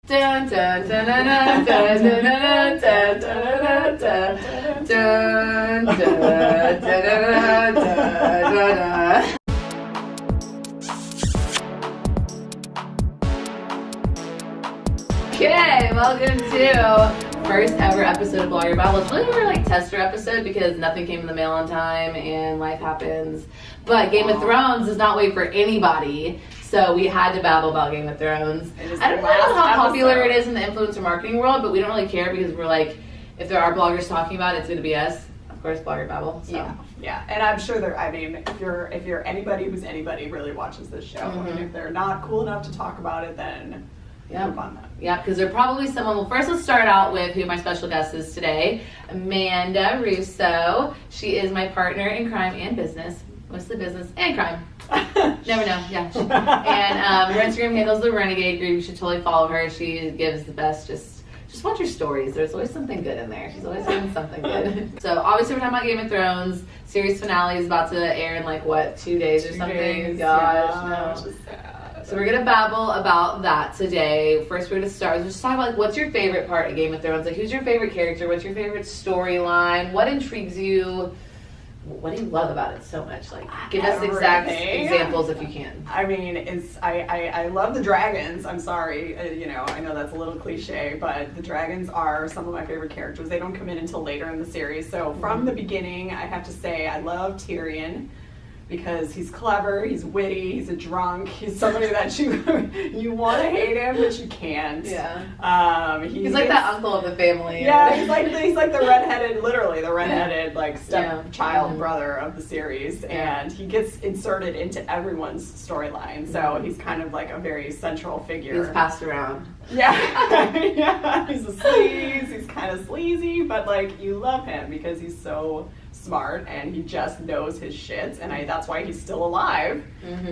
Dun, dun, dun, dun, dun, dun, dun, dun, dun, dun, dun, dun, dun, dun, dun, dun. Okay, welcome to first ever episode of Blogger Babble. It's really our tester episode because nothing came in the mail on time and life happens. But Game of Thrones does not wait for anybody. So we had to babble about Game of Thrones. I don't know how popular it is in the influencer marketing world, but we don't really care because we're like, if there are bloggers talking about it, it's going to be us. Of course, Blogger Babble. So. Yeah, and I'm sure if you're anybody who's anybody really watches this show, and if they're not cool enough to talk about it, then jump on that. Yeah, because they're probably someone. Well, first let's start out with who my special guest is today, Amanda Russo. She is my partner in crime and business. Mostly business and crime. Never know. Yeah. And her Instagram handles the Renegade Group. You should totally follow her. She gives the best. Just watch her stories. There's always something good in there. She's always doing something good. So obviously we're talking about Game of Thrones. Series finale is about to air in 2 days or something. 2 days, gosh, no. So we're gonna babble about that today. First, we're gonna start. Let's just talk about what's your favorite part of Game of Thrones. Who's your favorite character? What's your favorite storyline? What intrigues you? What do you love about it so much? Give us exact examples if you can. I mean, I love the dragons. I'm sorry, I know that's a little cliche, but the dragons are some of my favorite characters. They don't come in until later in the series. So from the beginning, I have to say I love Tyrion. Because he's clever, he's witty, he's a drunk, he's somebody that you want to hate him, but you can't. Yeah. He's like that uncle of the family. Yeah, he's like the redheaded, literally the redheaded stepchild brother of the series, and he gets inserted into everyone's storyline. So he's kind of like a very central figure. He's passed around. Yeah, yeah. He's a sleaze. He's kind of sleazy, but you love him because he's so smart and he just knows his shit, and that's why he's still alive.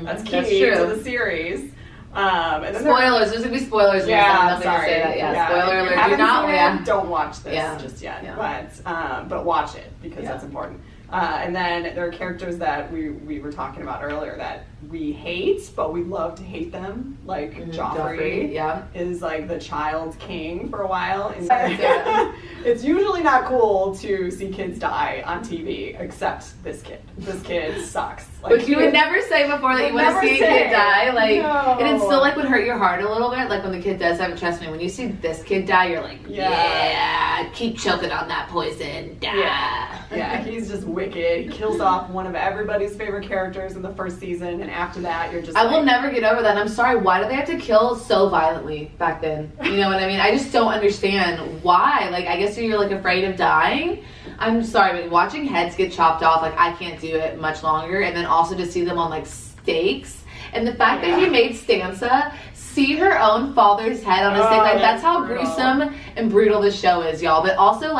That's key to the series. And spoilers. There's gonna be spoilers. Yeah, sorry. Say that. Yeah, spoiler alert. If you're not, don't watch this just yet. Yeah. But watch it because that's important. And then there are characters that we were talking about earlier that we hate, but we love to hate them. Joffrey is the child king for a while. And it's usually not cool to see kids die on TV, except this kid. This kid sucks. But you would never say before that you want to see a kid die. No. And it still would hurt your heart a little bit. When the kid does have it, trust me, when you see this kid die, you're like, yeah, keep choking on that poison. Yeah, he's just wicked. He kills off one of everybody's favorite characters in the first season, and after that, you're just I will never get over that. And I'm sorry, why do they have to kill so violently back then? You know what I mean? I just don't understand why. I guess you're afraid of dying. I'm sorry, but watching heads get chopped off, I can't do it much longer. And then also to see them on stakes. And the fact that he made Sansa see her own father's head on a stake, that's how gruesome and brutal this show is, y'all. But also,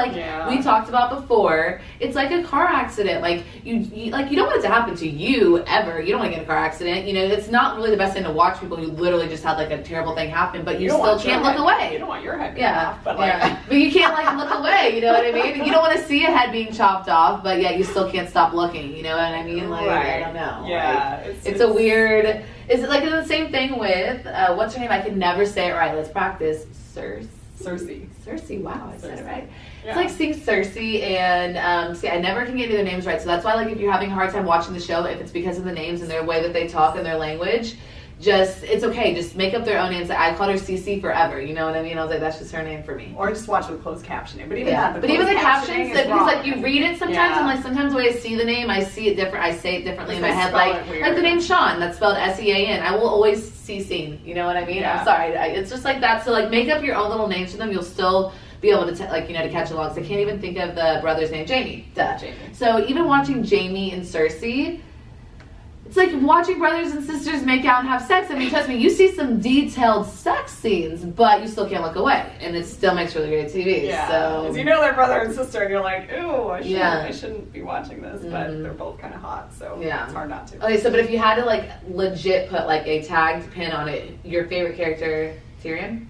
we talked about before, it's like a car accident. You don't want it to happen to you ever. You don't want to get in a car accident. It's not really the best thing to watch people who literally just had a terrible thing happen, but you still can't look away. You don't want your head off, but but you can't look away. You know what I mean? You don't want to see a head being chopped off, but you still can't stop looking. You know what I mean? I don't know. Yeah, it's a weird. Is it the same thing with what's her name? I can never say it right. Let's practice. Cersei. Wow, I said it right. Yeah. It's seeing Cersei and see, I never can get their names right. So that's why if you're having a hard time watching the show, if it's because of the names and their way that they talk and their language, it's okay. Just make up their own names. I called her Cece forever. You know what I mean? I was like, that's just her name for me. Or just watch with closed captioning. But even the captions, because you read it sometimes, and sometimes the way I see the name, I see it different. I say it differently in my head, like the name Sean. That's spelled S-E-A-N. I will always see Scene. You know what I mean? Yeah. I'm sorry. It's just like that. So make up your own little names for them. You'll still be able to to catch along. So I can't even think of the brother's name, Jamie. Jamie. So even watching Jamie and Cersei. It's like watching brothers and sisters make out and have sex. I mean, trust me, you see some detailed sex scenes, but you still can't look away. And it still makes really great TV. Yeah. So. Because they're brother and sister, and you're like, ooh, I shouldn't be watching this. But they're both kind of hot, so it's hard not to. Okay, so but if you had to, legit put, a tagged pin on it, your favorite character, Tyrion?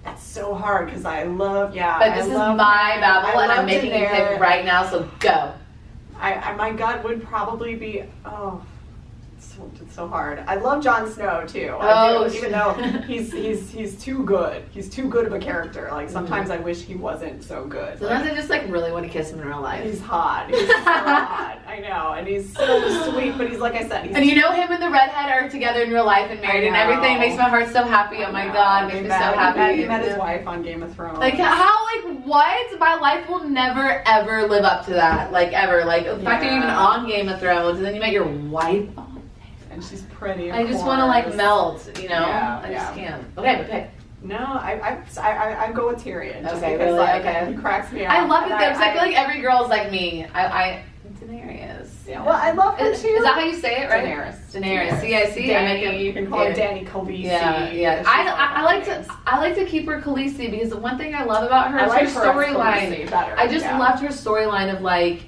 That's so hard, because I love, But this is my Babble, and I'm making a pick right now, so go. My gut would probably be, It's so hard. I love Jon Snow too. Oh, I do, even though he's too good. He's too good of a character. Like sometimes I wish he wasn't so good. Sometimes I just like really want to kiss him in real life. He's hot. He's so hot. I know, and he's so sweet. But he's like I said. And you know him and the redhead are together in real life and married and everything. It makes my heart so happy. Oh my god, makes me so happy. He met his wife on Game of Thrones. Like how? Like what? My life will never ever live up to that. Like ever. Like the fact that you're even on Game of Thrones and then you met your wife. And she's pretty. I just want to like melt, you know. Yeah, I just can't. Okay, but pick. No, I go with Tyrion. Just Okay, because, really? like, Okay. He cracks me up. I love it though, because I feel like every girl's like me. Daenerys. Yeah, well, I love her too. Is that how you say it, right? Daenerys. See, I see. You can call her Dany Khaleesi. Yeah. I like to keep her Khaleesi because the one thing I love about her is her storyline. I just loved her storyline of like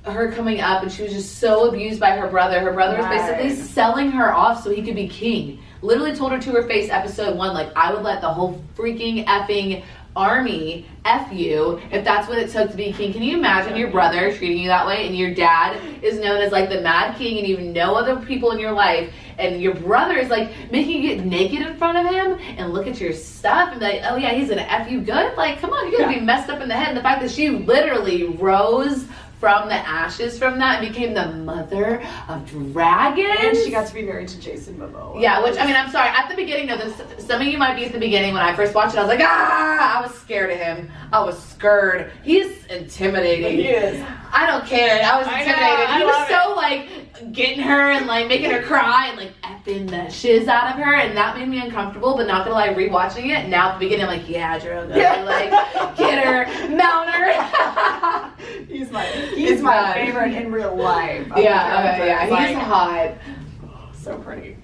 her coming up and she was just so abused by her brother. Her brother was basically selling her off so he could be king. Literally told her to her face, episode 1, like, I would let the whole freaking effing army F you if that's what it took to be king. Can you imagine your brother treating you that way and your dad is known as like the mad king and you have no other people in your life and your brother is like making you get naked in front of him and look at your stuff and be like, oh yeah, he's gonna F you good? Like, come on, you're gonna be messed up in the head. And the fact that she literally rose from the ashes from that and became the mother of dragons. And she got to be married to Jason Momoa. Yeah, which, I mean, I'm sorry, at the beginning of this, some of you might be at the beginning when I first watched it, I was like, I was scared of him. I was scared. He's intimidating. He is. I don't care. I was intimidated. He was so, like, getting her and, like, making her cry and, like, effing the shiz out of her, and that made me uncomfortable, but not gonna lie, rewatching it, now at the beginning, I'm like, yeah, Drogo, like, get her, mount her. He's my favorite in real life. Yeah, he's hot. So pretty.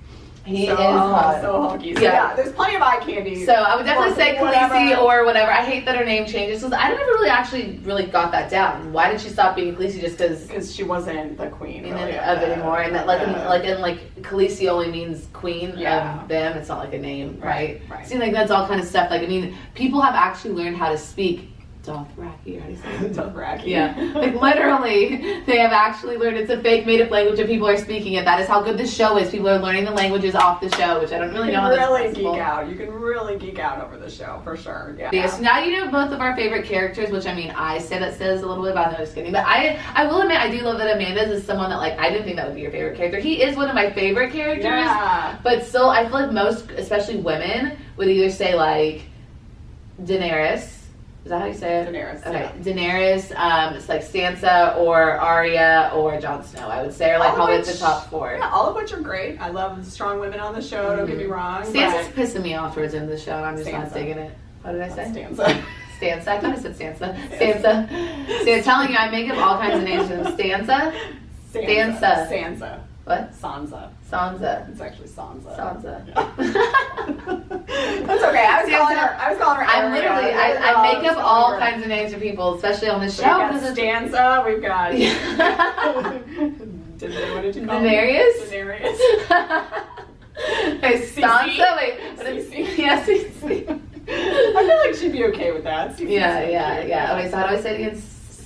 He is hot. So hulky. So yeah, there's plenty of eye candy. So I would definitely say Khaleesi or whatever. I hate that her name changes because I never really got that down. Why did she stop being Khaleesi? Just because she wasn't the queen of it anymore, and that like Khaleesi only means queen of them. It's not like a name, right? Right. Seems like that's all kind of stuff. Like I mean, people have actually learned how to speak Dothraki, how do you say it? Dothraki. Yeah. Like literally, they have actually learned it's a fake made up language and people are speaking it. That is how good this show is. People are learning the languages off the show, which I don't really know how that's possible. You can really geek out over the show, for sure. Yeah. So now you know both of our favorite characters, which I mean, I say that says a little bit about, no, just kidding. But I will admit, I do love that Amanda's is someone that, like, I didn't think that would be your favorite character. He is one of my favorite characters. Yeah. But still, I feel like most, especially women, would either say, like, Daenerys. Is that how you say it? Daenerys. Okay, yeah. Daenerys, it's like Sansa or Arya or Jon Snow, I would say, are like probably the top 4. Yeah, all of which are great. I love the strong women on the show, don't get me wrong. Sansa's pissing me off towards the end of the show, and I'm just not digging it. What did I say? Stanza. Stanza. I thought I said Sansa. Sansa. See, I'm telling you, I make up all kinds of names for them. Stanza. Sansa. What? Sansa. It's actually Sansa. Yeah. That's okay. I was calling her. I'm literally. I make up all kinds of names for people, especially on this show. We've got Stanza. We've got. What did you call Daenerys? Wait, Sansa. Wait. Yeah, Cece. I feel like she'd be okay with that. Yeah. Okay, so how do I say it again?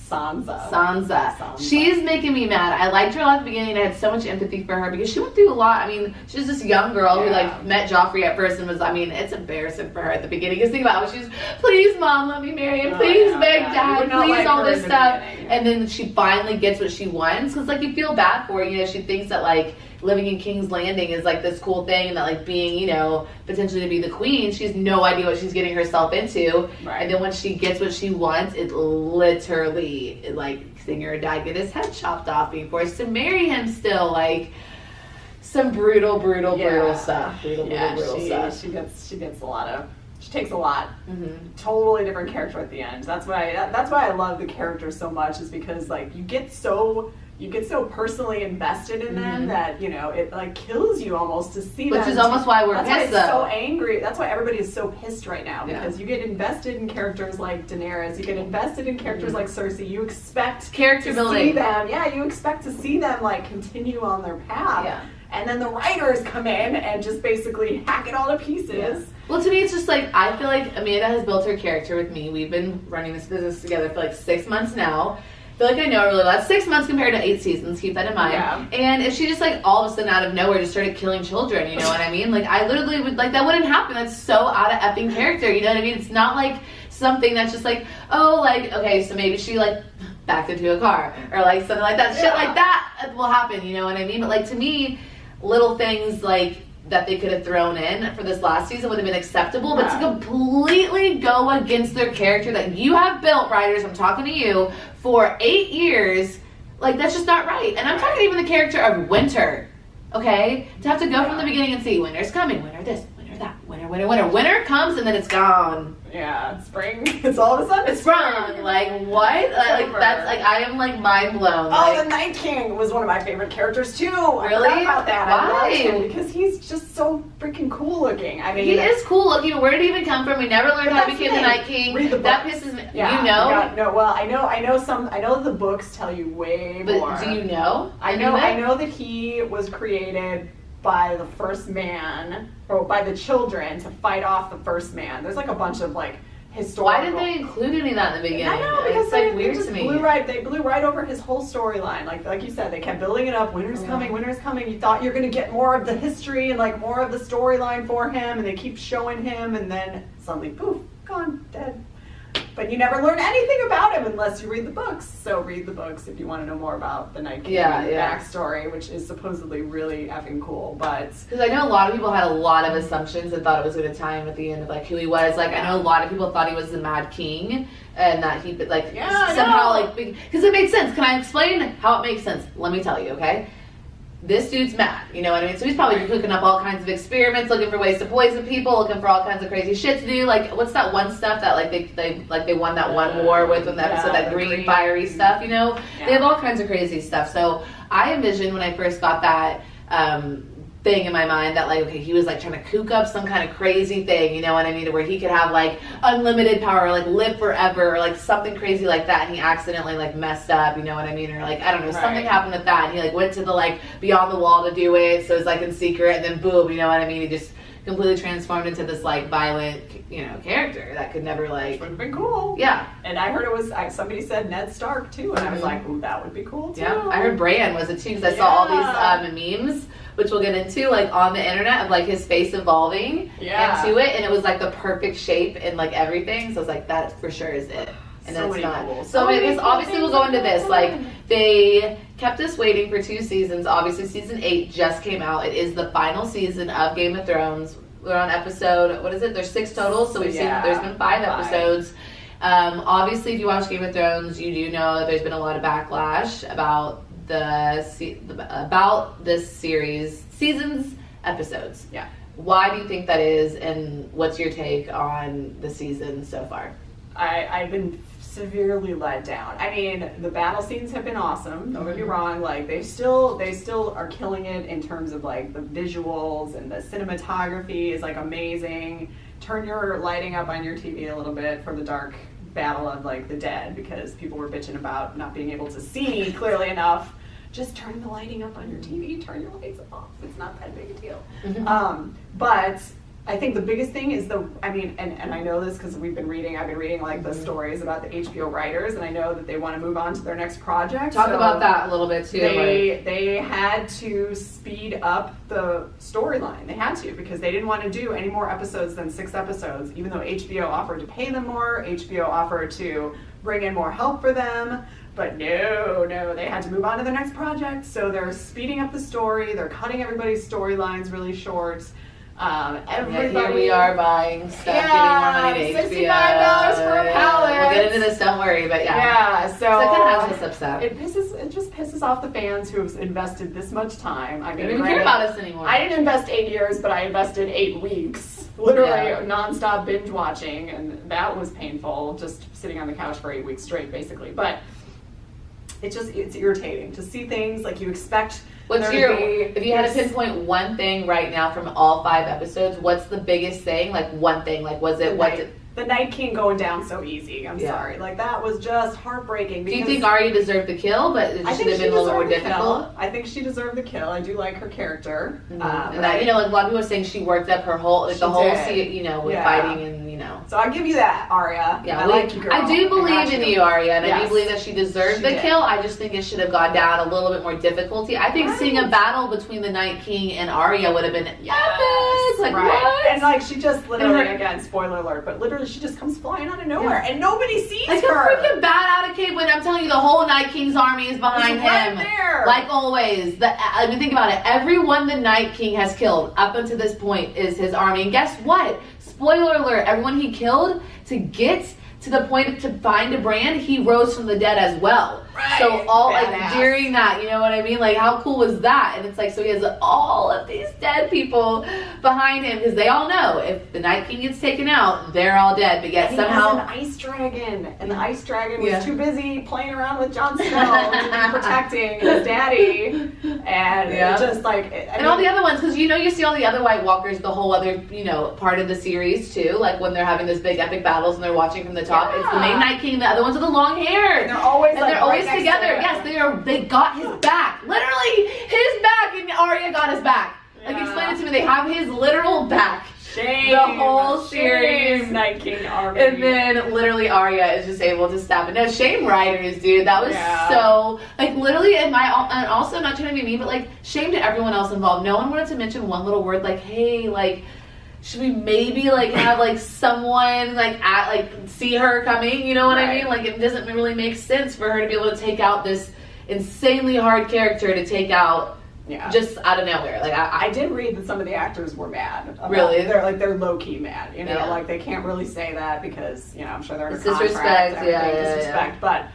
Sansa. She's making me mad. I liked her at the beginning. I had so much empathy for her because she went through a lot. I mean, she's this young girl who like met Joffrey at first and was, I mean, it's embarrassing for her at the beginning. Because think about it, she's, please mom, let me marry him. Please beg dad. Please all this stuff. And then she finally gets what she wants. Because like you feel bad for her. You know, she thinks that like living in King's Landing is like this cool thing, and that like being, you know, potentially to be the queen, she has no idea what she's getting herself into. Right. And then when she gets what she wants, it literally like seeing her dad get his head chopped off, being forced to marry him still, like some brutal stuff. Brutal stuff. She gets a lot of. She takes a lot. Mm-hmm. Totally different character at the end. That's why I love the character so much, is because like you get so personally invested in them that, you know, it like kills you almost to see them. Which is almost why we're pissed, though. So angry. That's why everybody is so pissed right now, because you get invested in characters like Daenerys, you get invested in characters like Cersei. You expect character building. See them. Yeah, you expect to see them like continue on their path. Yeah. And then the writers come in and just basically hack it all to pieces. Yeah. Well, to me, it's just like, I feel like Amanda has built her character with me. We've been running this business together for like 6 months now. feel like I know her really well. That's 6 months compared to 8 seasons. Keep that in mind. Yeah. And if she just like all of a sudden out of nowhere just started killing children, you know what I mean? Like I literally would like that wouldn't happen. That's so out of effing character. You know what I mean? It's not like something that's just like, oh, like okay, so maybe she like backed into a car or like something like that. Shit like that will happen. You know what I mean? But like to me, little things like that they could have thrown in for this last season would have been acceptable, but to completely go against their character that you have built, writers, I'm talking to you, for 8 years, like that's just not right. And I'm talking even the character of Winter, okay? To have to go from the beginning and see winter's coming, winter this, winter that, winter. Winter comes and then it's gone. Yeah, spring. It's all of a sudden it's sprung. Like what? Like that's like I am like mind blown. Oh, like, the Night King was one of my favorite characters too. Really? I forgot about that. Why? I loved him because he's just so freaking cool looking. I mean, he is cool looking. Where did he even come from? We never learned how he became the Night King. Read the that books. pisses me. Yeah, you know? No. Well, I know the books tell you way more. But do you know? I know that he was created by the first man, or by the children to fight off the first man. There's like a bunch of like historical. Why didn't they include any of that in the beginning? I know, because it's like weird to me. They blew right over his whole storyline. Like you said, they kept building it up. Winter's coming, winter's coming. You thought you're gonna get more of the history and like more of the storyline for him, and they keep showing him, and then suddenly, poof, gone, dead. But you never learn anything about him unless you read the books. So read the books if you want to know more about the Night King and the backstory, which is supposedly really effing cool. But because I know a lot of people had a lot of assumptions and thought it was going to tie in at the end of like who he was. Like I know a lot of people thought he was the Mad King and that he like somehow like because it made sense. Can I explain how it makes sense? Let me tell you, okay? This dude's mad, you know what I mean? So he's probably cooking up all kinds of experiments, looking for ways to poison people, looking for all kinds of crazy shit to do. Like, what's that one stuff that like they won that one war with in the episode, that green fiery stuff, you know? Yeah. They have all kinds of crazy stuff. So I envisioned when I first got that thing in my mind that like, okay, he was like trying to kook up some kind of crazy thing, you know what I mean? Where he could have like unlimited power, or, like live forever, or like something crazy like that, and he accidentally like messed up, you know what I mean? Or like, I don't know, something happened with that, and he like went to the like beyond the wall to do it, so it's like in secret, and then boom, you know what I mean? He just completely transformed into this like violent, you know, character that could never like. Would have been cool. Yeah. And I heard it was somebody said Ned Stark too, and I was like, ooh, that would be cool too. Yeah. I heard Bran was it too, because I saw all these memes, which we'll get into, like on the internet, of like his face evolving into it, and it was like the perfect shape and like everything. So I was like, that for sure is it. And so it's not. Cool. So this obviously we'll go into this. Like they kept us waiting for 2 seasons. Obviously season 8 just came out. It is the final season of Game of Thrones. We're on episode, what is it? There's 6 total, so we've seen there's been 5 episodes. Obviously if you watch Game of Thrones, you do know that there's been a lot of backlash about about this season's episodes. Yeah. Why do you think that is, and what's your take on the season so far? I've been severely let down. I mean, the battle scenes have been awesome. Don't get me wrong. Like they still are killing it in terms of like the visuals, and the cinematography is like amazing. Turn your lighting up on your TV a little bit for the dark battle of like the dead, because people were bitching about not being able to see clearly enough. Just turn the lighting up on your TV, turn your lights off. It's not that big a deal. But I think the biggest thing is and I know this because I've been reading like the stories about the HBO writers, and I know that they want to move on to their next project. Talk about that a little bit too. They had to speed up the storyline. They had to, because they didn't want to do any more episodes than 6 episodes, even though HBO offered to pay them more, HBO offered to bring in more help for them. But no, they had to move on to their next project, so they're speeding up the story, they're cutting everybody's storylines really short. Everybody, here we are buying stuff, getting more money to $65 for a pallet. We'll get into this, don't worry, but so it kind of has us upset. It just pisses off the fans who have invested this much time. I mean, they don't even care about us anymore. I didn't invest 8 years, but I invested 8 weeks, literally nonstop binge watching, and that was painful, just sitting on the couch for 8 weeks straight, basically. But it's irritating to see things like you expect. If you had to pinpoint one thing right now from all 5 episodes, what's the biggest thing? Like one thing, like was it the Night King going down so easy? I'm sorry, like that was just heartbreaking. Do you think Arya deserved the kill, but it should have been a little more difficult? I think she deserved the kill. I do like her character, and that, like a lot of people are saying she worked up her whole, like the whole, with fighting and So I give you that, Arya. Yeah, I like you, girl. I do believe in you, Arya, and I do Yes. believe that she deserved the did. kill. I just think it should have gone down a little bit more difficulty. I think seeing a battle between the Night King and Arya would have been epic. Like, what? And like, she just literally, again, spoiler alert, but literally she just comes flying out of nowhere, and nobody sees like her. a freaking bat out of cave when I'm telling you the whole Night King's army is behind right him. there. Like always. I mean, think about it. Everyone the Night King has killed up until this point is his army. And guess what? Spoiler alert, everyone he killed to get to the point to find a brand, he rose from the dead as well. Right. So all Badass. like during that, you know what I mean? Like how cool was that? And it's like, so he has all of these dead people behind him because they all know if the Night King gets taken out, they're all dead. But yet somehow he has an ice dragon, and the ice dragon was too busy playing around with Jon Snow to be protecting his daddy, and it just like and all the other ones, because you see all the other White Walkers, the whole other part of the series too, like when they're having those big epic battles and they're watching from the top. It's the main Night King, the other ones with the long hair, and they're always right together. Yes, they got his back, literally his back, and Arya got his back. Like explain it to me. They have his literal back. Shame, the whole series, Night King army, and then literally Arya is just able to stab it. No, shame writers, dude. That was so like literally. And also not trying to be mean, but like shame to everyone else involved. No one wanted to mention one little word like, hey, like, should we maybe like have like someone like see her coming? You know what I mean? Like it doesn't really make sense for her to be able to take out this insanely hard character to take out just out of nowhere. Like I did read that some of the actors were mad. Really? They're low key mad. You know, like they can't really say that because I'm sure they're under contract. Disrespect. But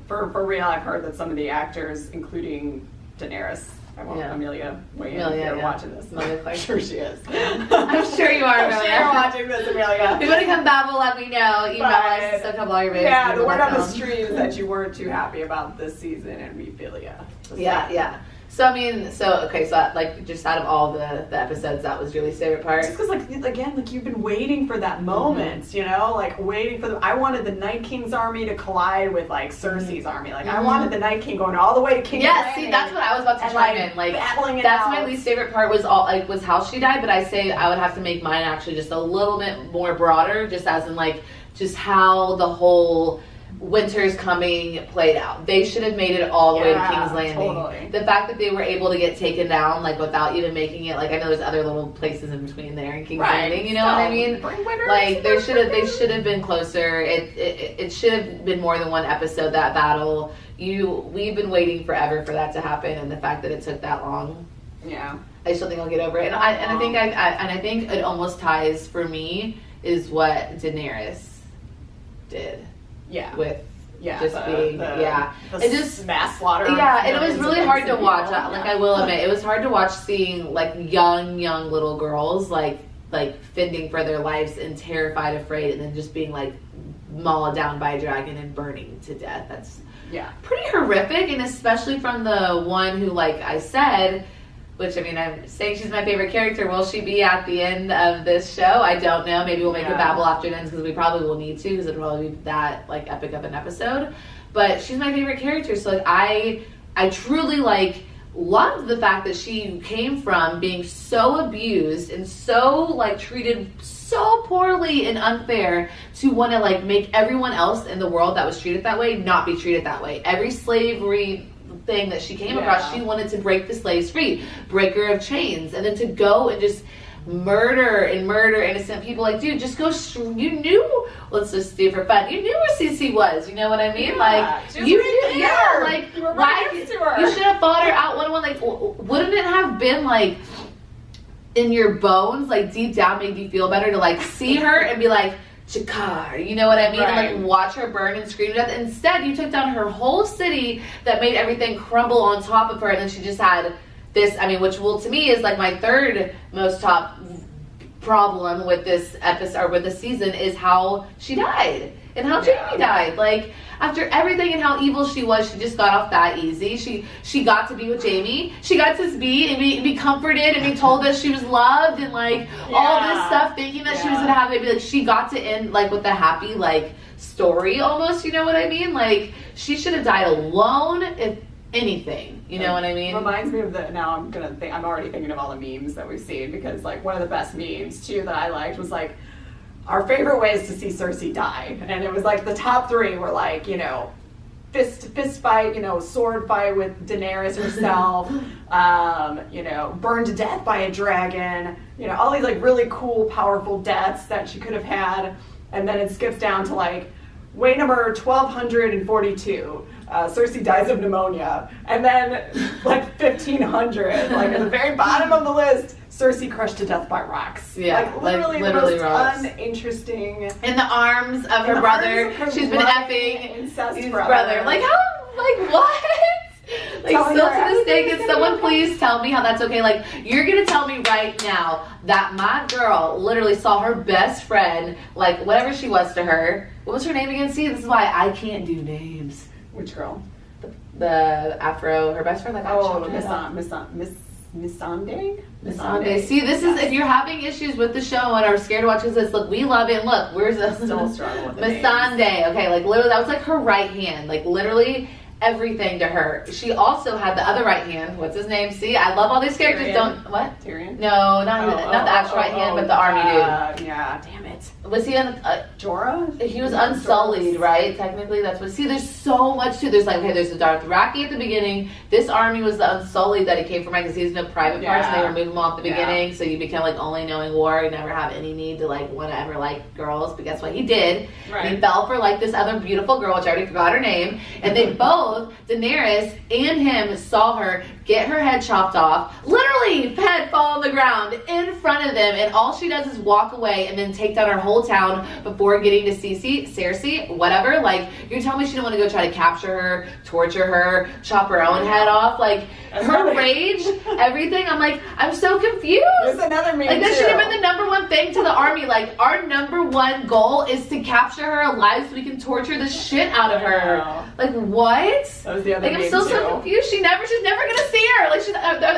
for real, I've heard that some of the actors, including Daenerys. I won't Amelia weigh in if you're watching this. I'm sure she is. I'm sure you are, Amelia. You're watching this, Amelia. If you want to come Babble, let me know. Email us at SoCal Blogger Babes. Yeah, the word on the street is that you weren't too happy about this season, and we feel ya. Yeah. So I mean, so like just out of all the episodes, that was your least favorite part. Just because like you've been waiting for that moment, like waiting for I wanted the Night King's army to collide with like Cersei's army. Like I wanted the Night King going all the way to King's Landing. See, that's what I was about to chime in. Like battling it that's out. My least favorite part was was how she died. But I say I would have to make mine actually just a little bit more broader, just as in like just how the whole Winter's Coming played out. They should have made it all the way to King's Landing. Totally. The fact that they were able to get taken down like without even making it, like I know there's other little places in between there in King's Landing, you know what I mean? Like they should have been closer. It should have been more than one episode, that battle. We've been waiting forever for that to happen, and the fact that it took that long. Yeah. I still think I'll get over it. And I think it almost ties for me is what Daenerys did. It just mass slaughter. Yeah, it was really hard to watch. Like I will admit, it was hard to watch seeing like young little girls like fending for their lives and terrified, afraid, and then just being like mauled down by a dragon and burning to death. That's pretty horrific, and especially from the one who, like I said, which I mean, I'm saying she's my favorite character. Will she be at the end of this show? I don't know. Maybe we'll make a Babble after it ends because we probably will need to because it'll probably be that like epic of an episode. But she's my favorite character. So like I truly like loved the fact that she came from being so abused and so like treated so poorly and unfair to want to like make everyone else in the world that was treated that way not be treated that way. Every slavery thing that she came across, she wanted to break the slaves free, breaker of chains, and then to go and just murder innocent people. Like, dude, just go. You knew. Let's just do it for fun. You knew where Cece was. You know what I mean? Like you knew. Yeah. Like you were right next to her. You should have fought her out 1-on-1. Like, wouldn't it have been like in your bones, like deep down, made you feel better to like see her and be like, Chakar, you know what I mean? Right. And like watch her burn and scream to death. Instead, you took down her whole city that made everything crumble on top of her, and then she just had this, I mean, which will to me is like my third most top problem with this episode or with this season is how she died and how Jamie died. Like after everything and how evil she was, she just got off that easy. She got to be with Jamie. She got to be comforted and be told that she was loved and like all this stuff, thinking that she was gonna have maybe like she got to end like with a happy like story almost. You know what I mean? Like she should have died alone if anything. You know what I mean? Reminds me of now I'm already thinking of all the memes that we've seen because like one of the best memes too that I liked was like our favorite ways to see Cersei die. And it was like the top 3 were like, you know, fist fight, you know, sword fight with Daenerys herself, you know, burned to death by a dragon, you know, all these like really cool, powerful deaths that she could have had. And then it skips down to like way number 1242. Cersei dies of pneumonia. And then like 1500, like at the very bottom of the list, Cersei crushed to death by rocks. Yeah, like literally the most rocks. Uninteresting. In the arms of her brother. She's been effing incest brother. Like how? Like what? Like still to this day, can someone please tell me how that's okay? Like you're gonna tell me right now that my girl literally saw her best friend, like whatever she was to her. What was her name again? See, this is why I can't do names. Which girl? The Afro, her best friend. Like Missandei? Missandei. See, this is if you're having issues with the show and are scared to watch this. Look, we love it. And look, we're still struggling with Missandei. Okay, like literally, that was like her right hand. Like literally everything to her. She also had the other right hand. What's his name? See, I love all these characters. Tyrion. Don't what? Tyrion? No, not the actual right hand, but the army dude. Yeah, damn it. Was he on Jorah? He was unsullied, right? Technically, that's what. See, there's so much to. There's like, okay, there's the Dothraki at the beginning. This army was the unsullied that he came from, because he has no private parts, and they remove him off the beginning. So you become like only knowing war. You never have any need to like want to ever like girls. But guess what? He did. Right. He fell for like this other beautiful girl, which I already forgot her name. And they both, Daenerys and him, saw her get her head chopped off, literally head fall on the ground in front of them, and all she does is walk away and then take down her whole town before getting to Cersei, whatever. Like, you're telling me she didn't want to go try to capture her, torture her, chop her own head off? Like, her rage, everything. I'm like, I'm so confused. There's another meme like, that too. should have been the number one thing to the army. Like, our number one goal is to capture her alive so we can torture the shit out of her. Like, what? That was the other like, meme I'm still too. so confused. She's never gonna see her. Like,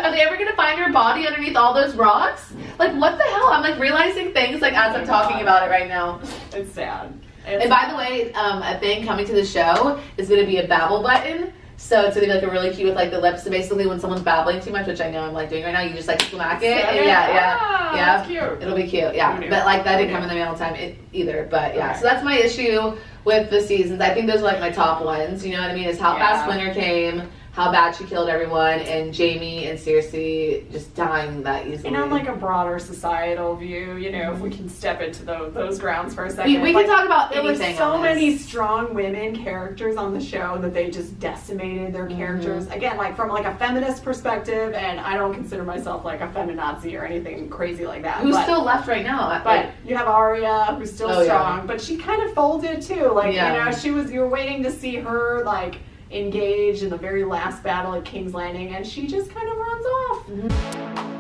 are they ever gonna find her body underneath all those rocks? Like, what the hell? I'm like realizing things like as I'm talking about it right now. It's sad. And by the way, a thing coming to the show is gonna be a Babble button. So it's gonna be like a really cute with like the lips. So basically, when someone's babbling too much, which I know I'm like doing right now, you just like smack it. And yeah. That's cute. It'll be cute. Yeah, but like that didn't come in the mail time either. But yeah, so that's my issue with the seasons. I think those are like my top ones. You know what I mean? Is how fast winter came, how bad she killed everyone, and Jaime and Cersei just dying that easily. And on like a broader societal view, you know, if we can step into those grounds for a second. We can talk about anything. There were so many strong women characters on the show that they just decimated their characters. Again, like from like a feminist perspective, and I don't consider myself like a feminazi or anything crazy like that. Who's still left right now? But you have Arya, who's still strong, but she kind of folded too. Like, you know, you were waiting to see her like engaged in the very last battle at King's Landing, and she just kind of runs off.